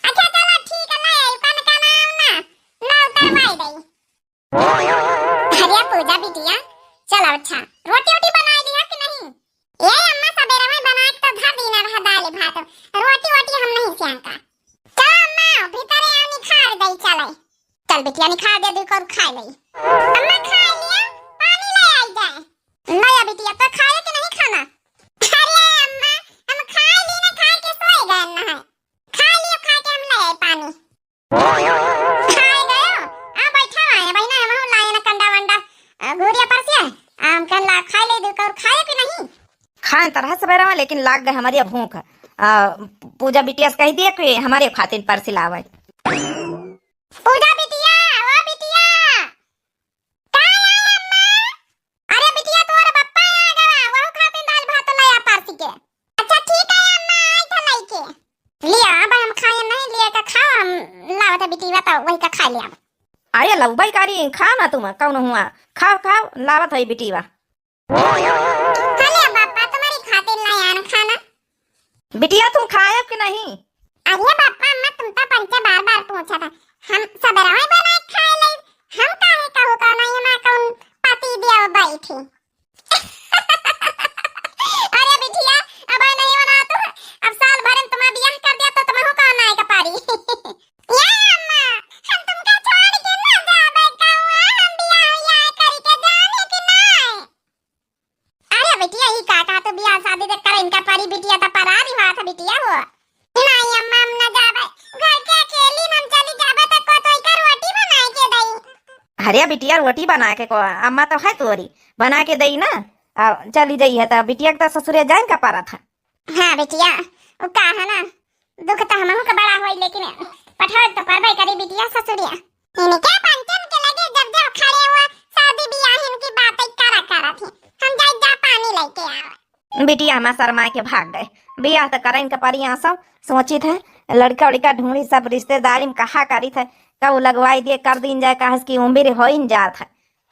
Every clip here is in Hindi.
अच्छा चलो ठीक है, ले कन का नाम ना ना उतरवाई दई। अरे पूजा बिटिया चलो, अच्छा रोटी रोटी बना लिया कि नहीं? ये अम्मा सवेरे में बना के तो धर दी ना, रहा दाल भात, रोटी रोटी हम नहीं सियांका। चलो अम्मा भीतर आ निखार दई चले। चल बिटिया निखार दे, कर खा ले। अम्मा खा लिया, पानी ले आई जाए। नया बिटिया तो खाए कि नहीं खाना? अरे अम्मा हम खा ली ना, खा के सोए गए ना है। खा लियो, खा के हम ले आए पानी। खा गए आ बैठा है भाई ना, हम लाए ना कंडा वंडा घोड़िया पर से हम कन ला खा ले दे, कर खाए कि नहीं? खान तरह सवेरा में, लेकिन लाग गए हमारी भूख। पूजा बिटिया से कह दिए कि हमारे खातिर पर सिलावे। पूजा बिटिया, ओ बिटिया का आया अम्मा? अरे बिटिया तोर पप्पा आ गया, वो खातिर दाल भात लाया पारसी के। अच्छा ठीक है अम्मा, आई था लेके लिया। अब हम खाए नहीं, लिए का खाओ, हम लावा था बिटिया तो वही का खा लिया। अरे लउबाई कारी खा ना तुम कौन हुआ, खाओ खाओ लावत है बिटिया। चले पापा तुम्हारी खातिर लाया ना खाना। बिटिया तुम खाए कि नहीं? अरे पापा अम्मा तुम तो पंचे बार बार पूछा था, हम सवेरा में बना के खाए ले, हम काहे कहू का नहीं ना कौन पति दिया बैठी। अरे बिटिया अब नहीं बना तो अब साल भर में तुम्हारा ब्याह कर दिया तो तुम्हें कौन आएगा पारी। या अम्मा हम तुमका छोड़ के ना जाबे कहूं, हम ब्याह या करके जाने कि नहीं? अरे बिटिया ही काका तो ब्याह शादी देख कर इनका पारी बिटिया तो परारी हुआ था बिटिया वो। नहीं अम्मा हम ना जाबे, घर के अकेली हम चली जाबे तो को तो का रोटी बना के दई। अरे बिटिया रोटी बना के को अम्मा तो है तोरी बना के दई ना, चली जाई है तो बिटिया के तो ससुरे जान का पारा था। हां बिटिया वो का है ना, दुख तो हमहु का बड़ा होई, लेकिन पठार तो परबई करी बिटिया ससुरिया। इने क्या पंचम के लगे जब जब खड़े हुआ शादी ब्याह इनकी बातें करा थी, हम जाई जा पानी लेके आवे। बिटिया हमारा शर्मा के भाग गए, बियाह तो करें का परिया सब सोची थे, लड़का उड़का ढूंढी सब रिश्तेदारी में कहा करी थे, कब लगवाई दिए कर दिन जाए, कहा की उम्र हो ही जात है,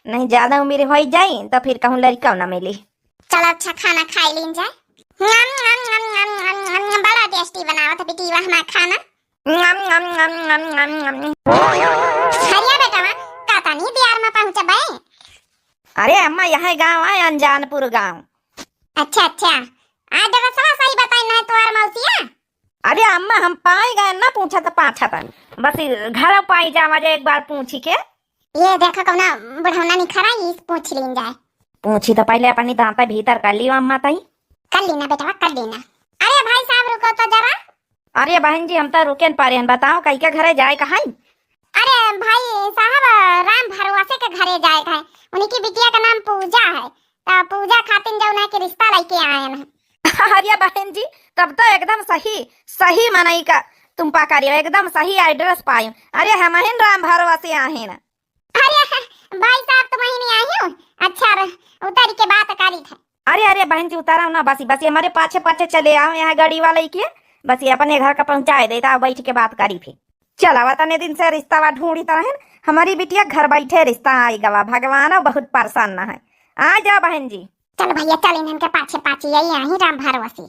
नहीं ज्यादा उम्र हो जाई तो फिर कहूँ लड़का न मिली। चलो अच्छा खाना खाई लीन जाए। बड़ा टेस्टी बनावा था बिटिया हमारा खाना। हरिया बेटा काता नहीं बिहार में पहुंचे भाई? अरे अम्मा यहाँ गाँव है अनजानपुर गाँव। अच्छा अच्छा आज जगह सही बताई ना तो मौसिया। अरे अम्मा हम पाए गए ना, पूछा तो पाछा था बस घर पाई जावा जाए एक बार पूछी के। ये देखा कौना बढ़ौना निखरा इस पूछ लीन जाए। पूछी तो पहले अपनी दांता भीतर कर लियो अम्मा ताई। कर लेना बेटा कर लेना। अरे भाई साहब रुको तो जरा। अरे बहन जी हम तो रुके न पारे, बताओ कहीं के घरे जाए कहाँ? अरे भाई साहब राम भरवासे के घरे जाए है, उन्हीं की बिटिया का नाम पूजा है, तो पूजा खातिर जो ना के रिश्ता लेके आए हैं। अरे बहन जी तब तो एकदम सही सही मनाई का तुम पाकारी हो, एकदम सही एड्रेस पाई। अरे हम राम भरवासे आए ना। अरे भाई साहब तुम ही नहीं आई हो? अच्छा उतर के बात करी थे। अरे अरे बहन जी उतारा ना, बस बस हमारे पाछे पाछे चले आओ, यहाँ गाड़ी वाले के बस ये अपने घर का पहुंचाए देता, बैठ के बात करी फिर। चला तने दिन से रिश्ता ढूंढी तरह हमारी बिटिया घर बैठे रिश्ता आई गवा, भगवान बहुत परेशान न है। आ जा बहन जी। चल भैया चल इनके पाछे पाछे यही आई राम भरवासी।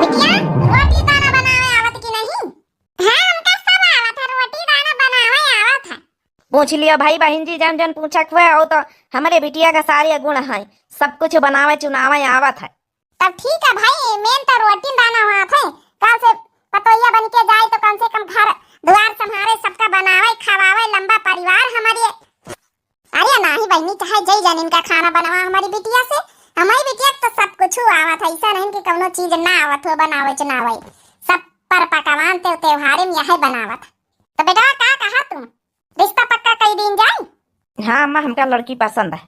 बिटिया रोटी दाना बनावे आवत की नहीं? हां हमका सब आवत है, रोटी दाना बनावे आवत है। पूछ लिया भाई बहन जी, जन जन पूछा हुआ हो तो हमारे बिटिया का सारे गुण है, सब कुछ बनावे चुनावे आवत है। तब ठीक है भाई, मेन तो रोटी दाना हुआ थे, कल से पतोहिया बन के जाए तो कम से कम घर द्वार संभाले, सबका बनावे खवावे, लंबा परिवार हमारे। अरे नहीं बहनी चाहे जय जन इनका खाना बनवा हमारी बिटिया से, हमारी बिटिया तो सब कुछ आवत है, ऐसा नहीं कि कोनो चीज ना आवत हो बनावे चुनावे, सब पर पकवान त्योहारे में यही बनावत। तो बेटा का कहा तुम रिश्ता पक्का कई दिन जाए? हाँ अम्मा हमका लड़की पसंद है।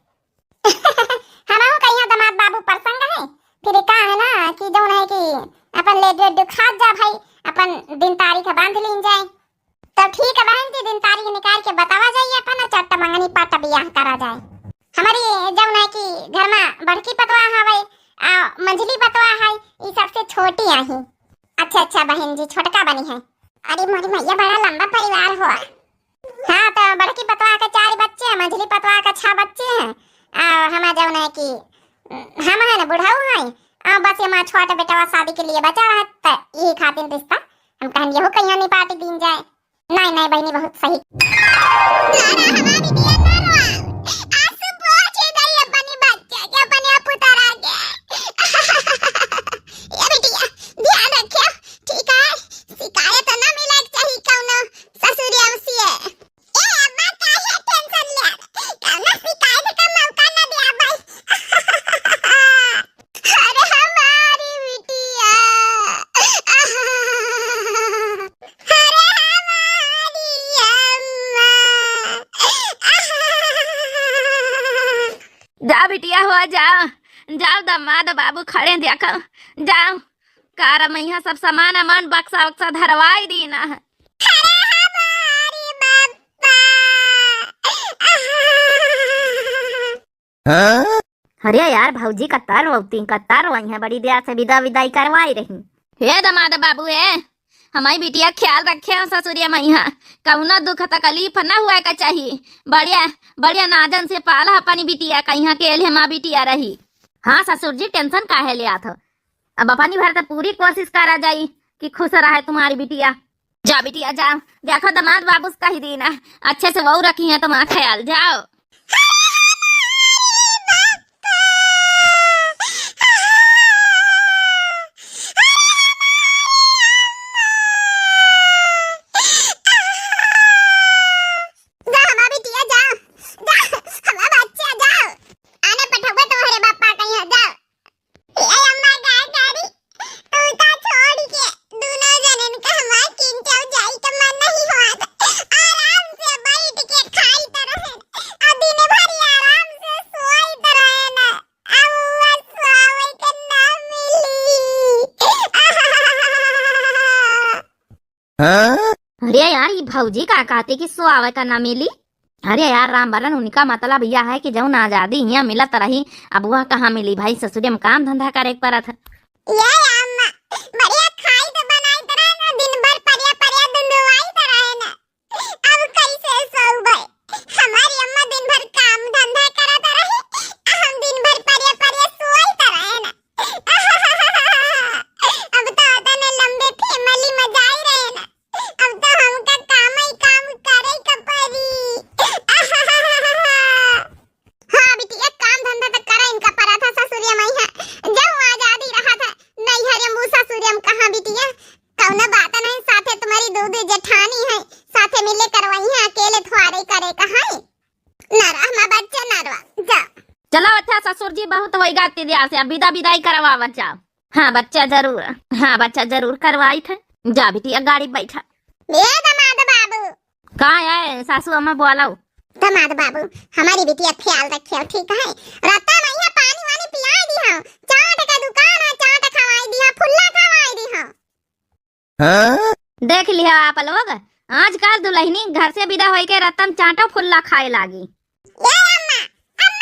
हमारो कहिया दामाद बाबू प्रसंग है, फिर का है ना कि जो है कि अपन ले खा जा भाई, अपन दिन तारीख बांध लीन जाए। तब ठीक है बहन जी, दिन तारीख निकाल के बतावा जाइए, अपन चट्टा मंगनी पाटा बियाह करा जाए। हमारी जो है कि घर में बड़की पतवा हवे आ मंझली पतवा है, ये सबसे छोटी आई। अच्छा अच्छा बहन जी छोटका बनी है। अरे मोरी मैया बड़ा लंबा परिवार हुआ। हाँ तो बड़की पतवा के 4 बच्चे हैं, मंझली पतवा के 6 बच्चे हैं, हमारा जो है कि हम है ना बुढ़ाऊ है बस ये हमारा छोटा बेटा शादी के लिए बचा रहा है, यही खातिर रिश्ता हम कहन यहो कहीं नहीं पार्टी दिन जाए। नहीं नहीं बहनी बहुत सही। नारा हमारी दिया नारा आंसू पोंछे दई अपनी बच्चा के अपने आप उतारा गया। ये बिटिया ध्यान रखियो ठीक है, शिकायत ना मिले चाहिए कौनो ससुरिया से। ए अम्मा काहे टेंशन ले, कौनो शिकायत का मौका ना दे भाई। अरे हमारी बिटिया, जा बिटिया हो जाओ जाओ, दामाद बाबू खड़े देखो, जाओ कार मैया सब सामान अमान बक्सा वक्सा धरवाई दी ना। अरे यार भौजी कतार रोती कतार वही है, बड़ी देर से विदा विदाई करवाई रही। हे दामाद बाबू है, हमारी बिटिया ख्याल रखे ससुरिया मैया, कौना दुख तकलीफ न हुआ का चाहिए। बढ़िया बढ़िया नाजन से पाला अपनी बिटिया, कहीं के लिए माँ बिटिया रही। हाँ ससुर जी टेंशन काहे लिया था, अब अपनी भर तो पूरी कोशिश करा जाई कि खुश रहे तुम्हारी बिटिया। जा बिटिया जाओ, देखो दामाद बाबू का ही दिन है, अच्छे से वहू रखी है तुम्हारा ख्याल। जाओ अरे यार ये भौजी का कहते कि सुआवे का ना मिली। अरे यार राम बरन उनका मतलब यह है कि जो आजादी यहाँ मिलत रही, अब वह कहाँ मिली भाई, ससुरे में काम धंधा करे पड़ा था। बढ़िया खाई तो बनाई तरह ना, दिन भर परिया परिया दुनवाई तरह ना, अब कैसे सोबे। हमारी अम्मा दिन भर काम धंधा करत रही, हम दिन भर परिया परिया सोई तरह ना। अब तो तने लंबे फैमिली में जाई रहे ना, अब तो हमका काम ही काम करे कपरी। हाँ बिटिया काम धंधा तो करे इनका पड़ा था ससुरिया मैया, जब आजादी रहा था नहीं हरे मूसा सूर्यम कहाँ बिटिया, कौना बात नहीं, साथे तुम्हारी दूध जेठानी है, साथे मिले करवाई है, अकेले थवारे करे कहाँ है। नरा हमारा बच्चा नरवा जा। चलो अच्छा ससुर जी बहुत वही गाती दिया से, अब विदा विदाई करवा बच्चा। हाँ बच्चा जरूर करवाई थे। जा बिटिया गाड़ी बैठा। मेरे दामाद बाबू कहाँ है सासू अम्मा बोलो। दामाद बाबू हमारी बिटिया ख्याल रखियो ठीक है, रत्ता नहीं है पानी वानी पिलाई दी हो, चाट का दुकान है चाट खवाई दी हो, फुल्ला खवाई दी हो। देख लिया आप लोग, आजकल दुल्हनी घर से विदा होई के रतन चाटो फुल्ला खाए लागी। ये अम्मा हो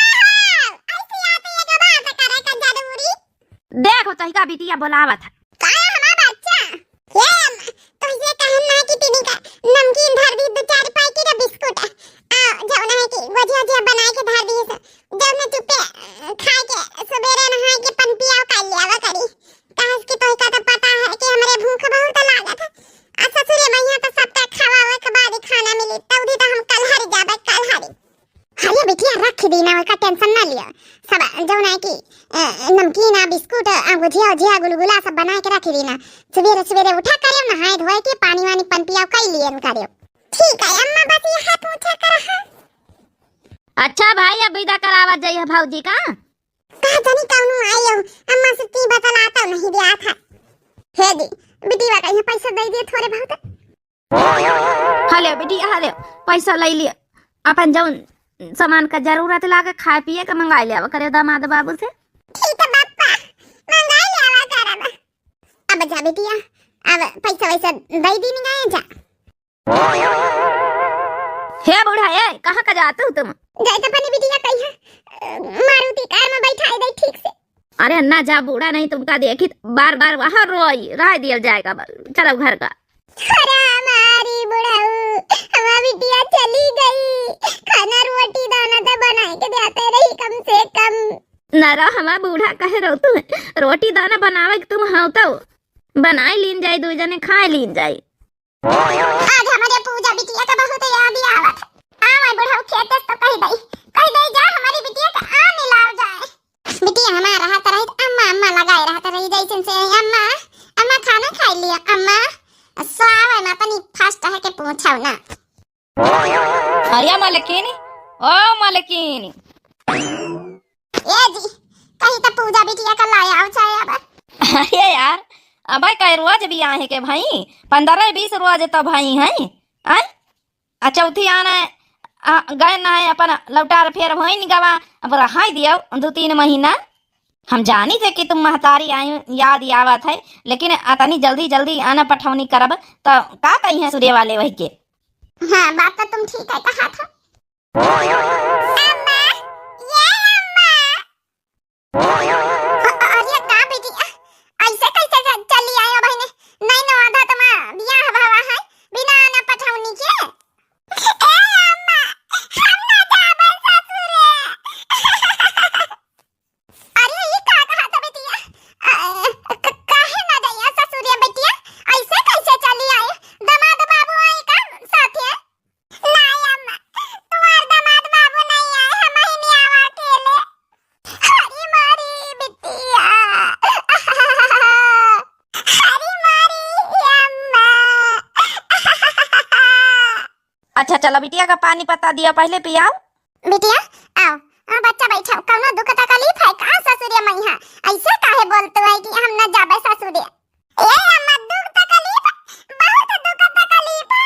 ऐसी आती है जो बात करे का जरूरी। देखो तो का बिटिया बोलावा था काया हमारा बच्चा। ये अम्मा तो ये कहना है कि तिनी का नमकीन धर दी, दो चार पैकेट का बिस्कुट जौना है कि वजिया बना के धर दी, जौना चुपे खा के सवेरे नहा के पन पिया कर लिया करी, काहे कि तो का तो पता है कि हमरे भूख बहुत लागत है। आ ससुरे मैया तो सब तक खवावे के बाद खाना मिली, तौदी तो हम कल हरी जाबे कल हरी। हरिया बिटिया रख दी ना, का टेंशन ना लियो, सब जौना है कि नमकीन बिस्कुट भुजिया गुलगुला सब बना के रख दी ना, सवेरे सवेरे उठा करियो नहाए धोए के पानी वानी पन पिया कर लिए करियो। ठीक है अम्मा बस ये हाथ ऊंचा कर। अच्छा भाई अब विदा करावा जाइए भौजी का। कहा जानी कौनो आयो, अम्मा से ती बतलाता नहीं दिया था। हे दी बिटिया का ये पैसा दे दिए थोड़े बहुत। हले बिटिया हले पैसा ले लिया, अपन जौन सामान का जरूरत लागे खाए पिए का मंगाई ले करे दामाद बाबू से। ठीक है पापा मंगाई ले आवा करब। अब जा बिटिया अब पैसा वैसा दे दी नहीं जा। हे बुढ़ा ये कहाँ का जाते हो तुम? जाए तो अपनी बिटिया कहिया मारुति कार में बैठाई दे ठीक से। अरे ना जा बूढ़ा नहीं तुमका देखी बार बार वहाँ रोई रह दिया जाएगा, चलो घर का। अरे हमारी बुढ़ाऊ हमारी बिटिया चली गई, खाना रोटी दाना तो बना के देते रही कम से कम। न रह हमार बूढ़ा कहे रहो तू रोटी दाना बनावे के तुम हाउ तो बनाई लीन जाई दो जने खाए लीन जाई। आज हमारे पूजा बिटिया का बहुत याद आवत है। आ मैं बुढ़ाऊ खेते तो कह दई जा हमारी बिटिया का आ मिलाव जाए। बिटिया हमारा रहा रही अम्मा अम्मा लगाए रहा रही जैसे से अम्मा अम्मा खाना खाई लिया अम्मा स्वाव ना तनी फास्ट है के पूछाओ ना। अरे मालकिन ओ मालकिन ए जी कहीं तो पूजा बिटिया का लाया आओ चाहे अब। अरे यार अब कई रोज भी आए के भाई 15-20 रोज तो भाई है आई चौथी आना है गए ना है अपन लौटार फेर भाई नहीं गवा अब रहा दियो 2-3 महीना। हम जानी थे कि तुम महतारी आई याद आवत है लेकिन अतनी जल्दी जल्दी आना पठौनी करब तो का कही है सूर्य वाले वही के। हाँ बात तो तुम ठीक है कहा था। अम्मा ये अम्मा अरे का बिटिया ऐसे कैसे चली आयो बहने नहीं न आधा तुम बियाह भावा है बिना आना पठौनी के। ए अम्मा हम ना जाबे ससुरे। अरे ये का कहा था बिटिया काहे ना जाइया ससुरे बिटिया ऐसे कैसे चली आई दामाद बाबू आई का साथे। नहीं अम्मा तुम्हार दामाद बाबू नहीं आए हम ही नहीं आवा अकेले। हरी मारी बिटिया हरी मारी अम्मा। अच्छा चलो बिटिया का पानी पता दिया पहले पियाओ। बिटिया आओ बच्चा बैठा कौनो दुख तकलीफ है का ससुरे मैया ऐसे काहे बोलते है कि हम न जाबे ससुरे। ए अम्मा दुख तकलीफ बहुत दुख तकलीफ है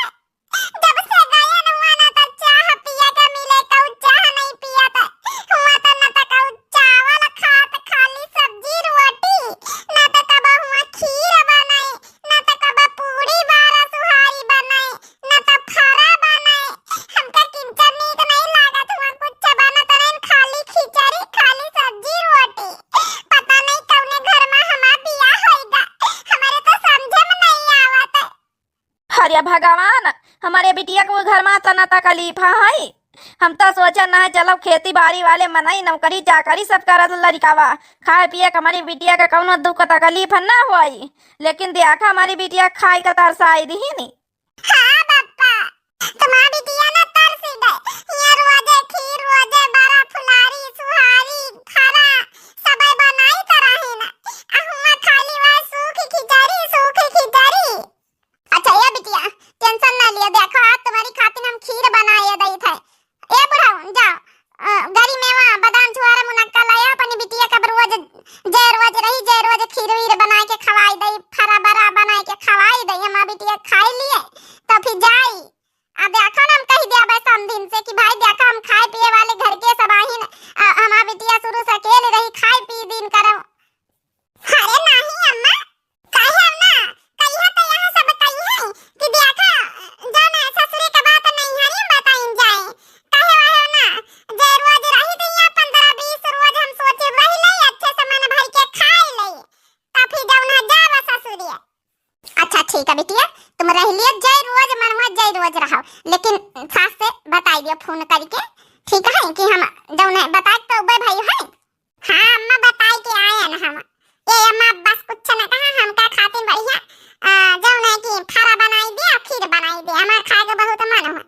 जब से गए न हुआ ना तो चाह पिया के मिले कौ चाह नहीं पिया तो हुआ तो न तो कौ चावल खात खाली सब्जी रोटी न तो कब हुआ खीर बनाई न तो कब पूरी बारा सुहारी बनाई न तो फरा बनाई हमका किंचन नीक नहीं लागत हुआ कुछ बनत नहीं खाली खिचड़ी खाली सब्जी रोटी पता नहीं कौने घर में हमारा बियाह होएगा हमारे तो समझ में नहीं आवत है। अरे भगवान हमारे बिटिया को घर में तना तकलीफ है हम तो सोचा ना है चलो खेती बाड़ी वाले मनाई नौकरी चाकरी सब करत लड़कावा खाए पिए के हमारी बिटिया का कौनो दुख तकलीफ ना होई लेकिन देखा हमारी बिटिया खाई का तरसाई दी नहीं। हाँ बापा तुम्हारी बिटिया ना तरसी गए ये रोजे खीर रोजे बड़ा फुलारी सुहारी खरा सबे बनाई तरही ना हुआ खाली वह सूखी खिचड़ी। अच्छा ये बिटिया टेंशन ना लियो देखो आज तुम्हारी खातिर हम खीर बनाए दई थे। ए बुढ़ाऊ जाओ गरी मेवा बादाम छुआरा मुनक्का लाया अपनी बिटिया का जय रोज खीर वीर बना के खवाई दई फरा बरा बना के खवाई दई हमारी बिटिया खाई लिए तो फिर जाई। अब देखो ना हम कह दिया बस हम दिन से कि भाई देखो हम खाए पिए वाले घर के सब आहिन हमारी बिटिया शुरू से अकेले रही खाई पी दिन करो। अरे नहीं अम्मा कहे ना कहिए तो यहाँ सब कहिए कि देखा जान ससुरे का बात नहीं है बताइन जाए कहे वाहे ना जे रोज रही दिया 15-20 रोज हम सोचे रही ले अच्छे से मन भाई के खाए ले तो फिर जब ना जावा ससुरे। अच्छा ठीक है बिटिया तुम रह लिए जय रोज मनवा जय रोज रहो लेकिन सास से बताई दियो फोन करके ठीक है कि हम जौन बता तो उबे भाई है। हाँ अम्मा बताई के आए ना हम ये अम्मा बस कुछ ना कहा हम का खातिर बढ़िया जौन है कि फरा बनाई दे खीर बनाई दे हमार खाए के बहुत मन हो।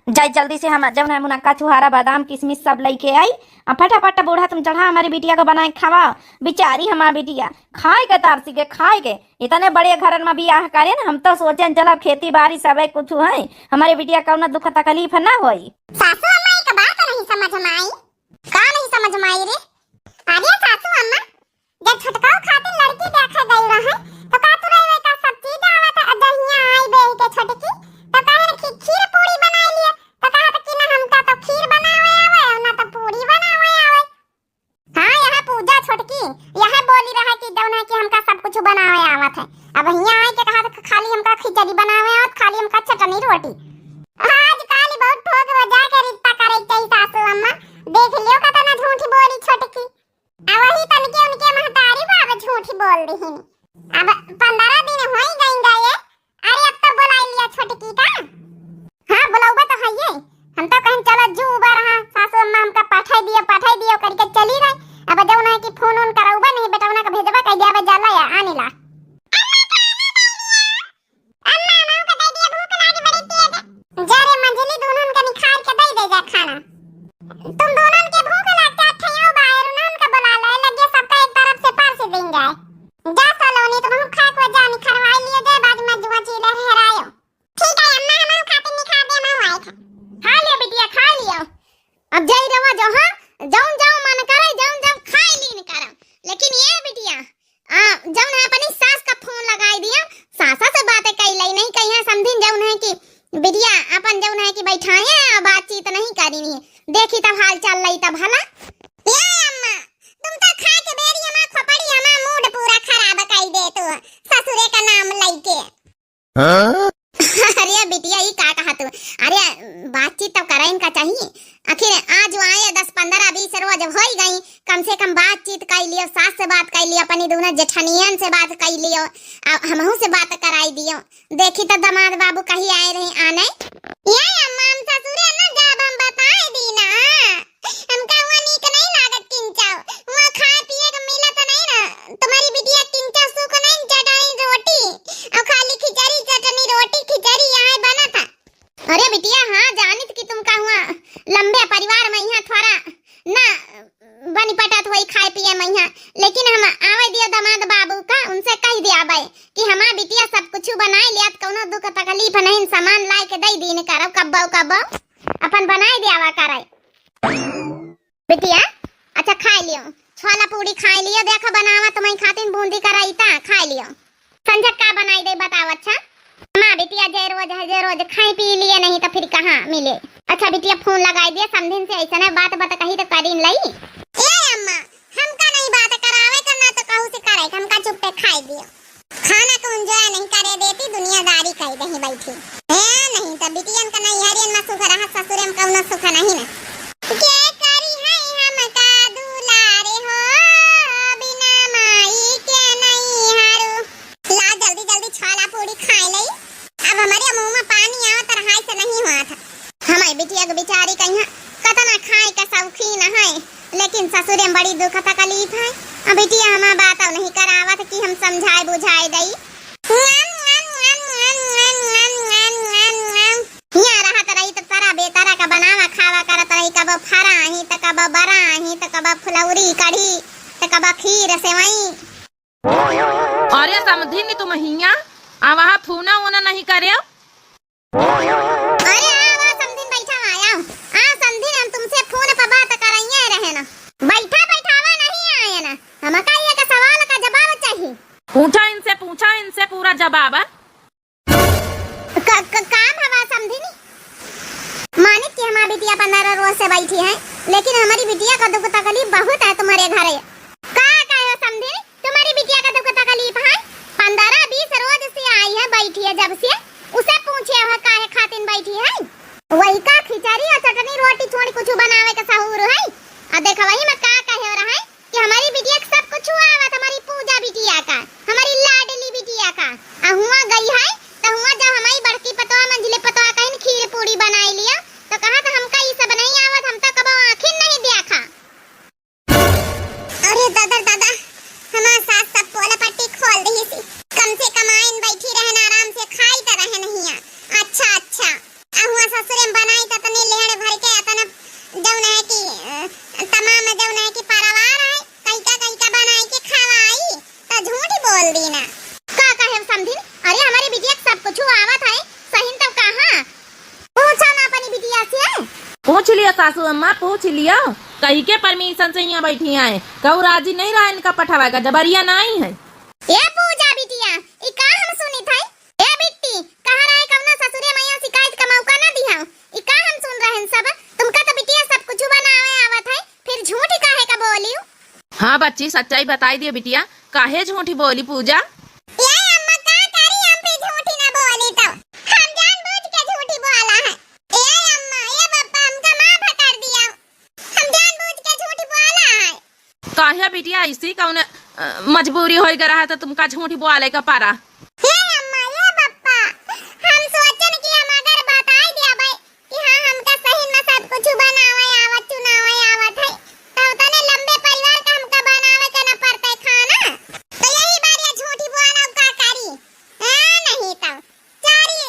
जाई जल्दी से हम जब है मुनक्का छुहारा बादाम किशमिश सब लेके आई फटाफट बूढ़ा तुम चढ़ा हमारी बिटिया को बनाए खवाओ बेचारी हमारी बिटिया खाए के तारसी के खाए के इतने बड़े घर में बियाह करे ना हम तो सोचे चलो खेती बाड़ी सब कुछ है हमारी बिटिया कौन दुख तकलीफ ना होई। सासू अम्मा एक बात नहीं समझ में आई का नहीं समझ में आई रे। अरे सासू अम्मा जब छटकाओ खातिर लड़की देखा गई रहे तो का तू रही का सब चीज आवत दहिया आई बे के छोटकी तो कहे कि खीर पूरी बनाई लिए तो कहा कि ना हमका तो खीर बनावे आवे ना तो पूरी बनावे आवे। हां यहां पूजा छोटकी यहां बोली रहा कि दौना कि हमका सब कुछ बनावे आवत है अब यहां आई के कहा खाली हमका खिचड़ी बनावे आवत खाली हमका चटनी रोटी। आज काली बहुत ठोक बजा के रिश्ता करे चाहिए सासू अम्मा देख लियो कतना झूठी बोली छोटकी अब वही तनके उनके महतारी बाबा झूठी बोल रही अब 15 दिन हो ही गए अरे अब तो बुला लिया छोटकी का। हाँ बुलाऊबा तो है ये हम तो कहीं चलो जू उबा रहा सासू अम्मा हमका पाठाई दियो करके चली रही अब जब अरे बिटिया ये का कहा तू? अरे बातचीत तो करा इनका चाहिए। आखिर आज वो आए 10-15-20 रोज हो ही गई, कम से कम बातचीत कर लियो, सास से बात कर लियो, अपनी दोनों जेठनियन से बात कर लियो, हमहू से बात कराई दियो। देखी तो दामाद बाबू कहीं आए रहे आने ये अम्मा हम ससुरे न जब हम बताए दी ना हमका हुआ नीक नहीं लागत किंचाव हुआ खाए पिए के मिला तो नहीं ना। तुम्हारी बिटिया किंचाव सुख नहीं चटनी रोटी और खाली खिचड़ी चटनी रोटी खिचड़ी यहाँ बना था। अरे बिटिया हाँ जानित कि तुम का हुआ लंबे परिवार में यहाँ थोड़ा ना बनी पटत हुई खाए पिए में यहाँ, लेकिन हम आवे दियो दामाद बाबू का उनसे कह दिया भाई कि हमार बिटिया सब कुछ बनाए लिया, कोनो दुख तकलीफ नहीं, सामान ला के दई दीन करो कब्बो अपन बनाए दियावा करे बिटिया। अच्छा खा लियो, छोला पूरी खा लियो, देखो बनावा तुम्हारी खातिर बूंदी कराईता खा लियो। संजय का बनाई दे बताओ। अच्छा माँ बिटिया जे रोज खाई पी लिए नहीं तो फिर कहाँ मिले। अच्छा बिटिया फोन लगाई दिया समझिन से ऐसा ना बात कही तो करीन लई। ए अम्मा हमका नहीं बात करावे करना तो कहू से करे, हमका चुप पे खाई दियो। खाना को एंजॉय नहीं करे देती दुनियादारी कही दही बैठी है नहीं तो बिटियन का नहीं हरियन में सुख रहा ससुरे में कौनो सुख नहीं ना। के करी है हमका दुलारे हो बिना माई के नहीं हारू। ला जल्दी जल्दी छोला पूरी खा ले, अब हमारे मुंह में पानी आवत रहा से नहीं हुआ था। हमारी बिटिया को बेचारी कहीं कतना खाए का शौकीन है, लेकिन ससुरे में बड़ी दुख तकलीफ है। अब बिटिया हमारा बात नहीं करावत कि हम समझाए बुझाए दई। यहाँ रहत रही तो तरह बेतरा का बनावा खावा करत रही, कब फरा ही तो कब बरा ही तो कब फुलौरी कढ़ी तो कब खीर सेवई। अरे समझी नहीं तुम हिया आ वहाँ फूना वूना नहीं करे। अरे आ समझी बैठा आया आ समझी हम तुमसे फोन पर बात कराइए रहे ना, बैठा बैठावा नहीं आए ना, हमका ये का सवाल का जवाब चाहिए। पूछा इनसे पूरा जवाब है। काम हवा समझी नहीं मानिक कि हमारी बिटिया 15 रोज से बैठी है, लेकिन हमारी बिटिया का दुख तकलीफ बहुत है तुम्हारे घरे। का कहो समझी तुम्हारी बिटिया का दुख तकलीफ है 15-20 रोज से आई है बैठी है, जब से उसे पूछे वह काहे खातिन बैठी है, वही का खिचड़ी और चटनी रोटी छोड़ कुछ बनावे का सहूर है। आ देखो वही में का कहे रहा है कि हमारी बिटिया का सब कुछ आवत, हमारी पूजा बिटिया का, हमारी लाडली बिटिया का आ हुआ गई है तो हुआ जब हमारी बड़की पतवा मंजिले पतवा कहीं खीर पूरी बनाई लिया तो कहा था हमका ये सब नहीं आवत, हम तो कबो आखिर नहीं देखा। अरे दादा हमारा सास सब पोला पट्टी खोल दी थी, कम से कम आइन बैठी रहन आराम से खाई तो रहे नहीं। अच्छा हुआ ससुरे में बनाई तो तने लेहड़ भर के अतना जौन है कि तमाम जौन है कि परिवार है कई का बनाई के खवाई तो झूठ बोल दी ना। का कहे समझिन अरे हमारी बिटिया सब कुछ आवत है सही तो कहां पूछा ना अपनी बिटिया से। पूछ लिया सासू अम्मा पूछ लिया, कहीं के परमिशन से यहाँ बैठी आए, कहू राजी नहीं रहा इनका पठावा का जबरिया नहीं है। ये पूजा बिटिया ई का हम सुनी था ए बिट्टी कहां रहे कवना ससुरे मैया शिकायत का मौका ना दिया, ई का हम सुन रहे हैं सब। तुमका तो बिटिया सब कुछ बनावे आवत है फिर झूठ काहे का बोलियो। हाँ बच्ची सच्चाई बताई दिए बिटिया, काहे झूठी बोली पूजा। ये अम्मा का करी हम पे झूठी ना बोली तो हम जानबूझ के झूठी बोला है। ए अम्मा ये पापा हमका माफ कर दिया, हम जानबूझ के झूठी बोला है। काहे बिटिया इसी कौन मजबूरी हो रहा तो तुमका झूठी बोले का पारा। हे अम्मा ये पापा हम सोचन कि हम अगर बताई दिया भाई कि हां हमका सही में सब कुछ बनावे आवत चुनावे आवत है तो तने लंबे परिवार का हमका बनावे के न पड़ते खाना, तो यही बार ये झूठी बोला का करी नहीं तो चारी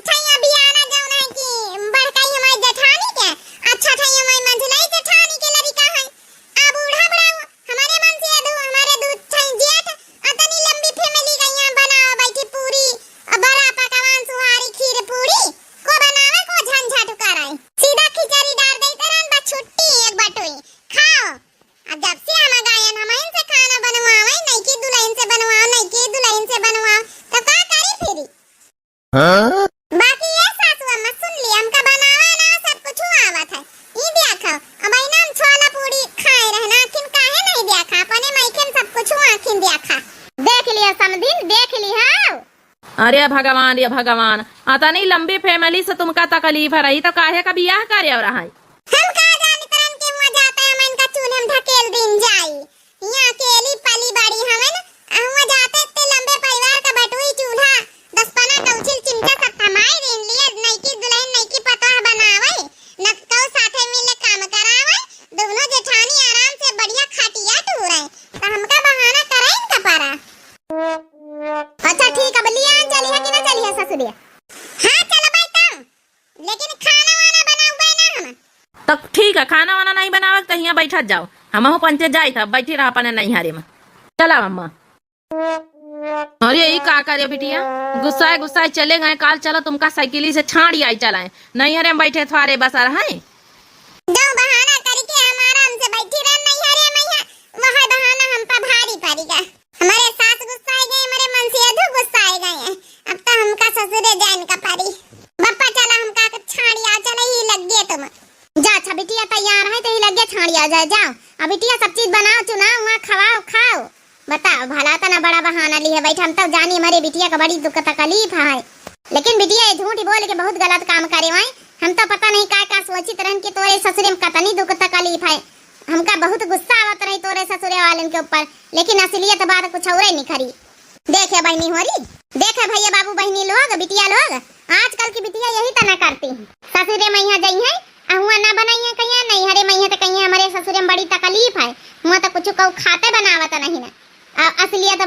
छैया बियाना जौन है कि बड़काई हमारी जेठानी के अच्छा छैया हमारी मंझलाई जेठानी के लड़का है आ बूढ़ा हमारे मन से हमारे दूध छै जेठ अतनी लंबी फैमिली का यहाँ बना अरे भगवान आता नहीं लंबी फैमिली से तुमका तकलीफ है रही तो काहे का बियाह करे और रहा हम का जाने तरन के हुआ जाता है हम इनका चूल्हे में ढकेल दिन जाई यहाँ अकेली पली बड़ी हवन हुआ जाते इतने लंबे परिवार का बटुई चूल्हा 10 कौछिल चिमटा सब थमाई दिन लिए नई की दुल्हन नई की पतोह बनावे न कौ साथे मिले काम करावे दोनों जेठानी आराम से बढ़िया खटिया टूरे तो हमका बहाना करे इनका पारा। अच्छा ठीक है बलिया चली है कि ना चली है ससुरिया? हाँ चलो बैठा लेकिन खाना वाना बनाऊंगा ना हम। तब ठीक है खाना वाना नहीं बनावे तो यहाँ बैठा जाओ हम पंचे जाए था बैठी रहा अपने नहीं हारे में चला अम्मा। अरे यही का करे बिटिया गुस्साए चले गए काल चलो तुमका साइकिली से छाड़ी आई चलाए नहीं हरे में बैठे थारे बस रहा है दो बहाना करके हमारा हमसे बैठी रह नहीं हरे मैया वह बहाना हम पर भारी पड़ेगा। हमारे सास गुस्साए गए हमारे मन से अधू गुस्साए गए हैं अब तो हमका ससुरे जान का पड़ी बप्पा चला हमका छाड़ी आ चला ही लग गए तुम जा। अच्छा बिटिया तैयार है तो ही लग गया छाड़ी आ जाए जाओ अब बिटिया सब चीज बनाओ चुनाओ वहाँ खवाओ खाओ बताओ भला तो ना बड़ा बहाना ली है बैठा हम तब जानी हमारे बिटिया का बड़ी दुख तकलीफ है लेकिन बिटिया झूठ बोल के बहुत गलत काम करे हुए हम तो पता नहीं का सोचित रहन कि तोरे ससुरे में कतनी दुख तकलीफ है हमका बहुत गुस्सा आवत रही तोरे ससुरे वालन के ऊपर लेकिन असलियत बात कुछ और नहीं खरी। देखे बहनी हो रही देखे भैया बाबू बहनी लोग बिटिया लोग आजकल की बिटिया यही तना करती ससुरे में यहाँ गई है हुआ ना बनाई कहीं नहीं हरे मैया तो कहीं हमारे ससुरे में बड़ी तकलीफ है हुआ तो कुछ खाते बनावत नहीं ना असलियत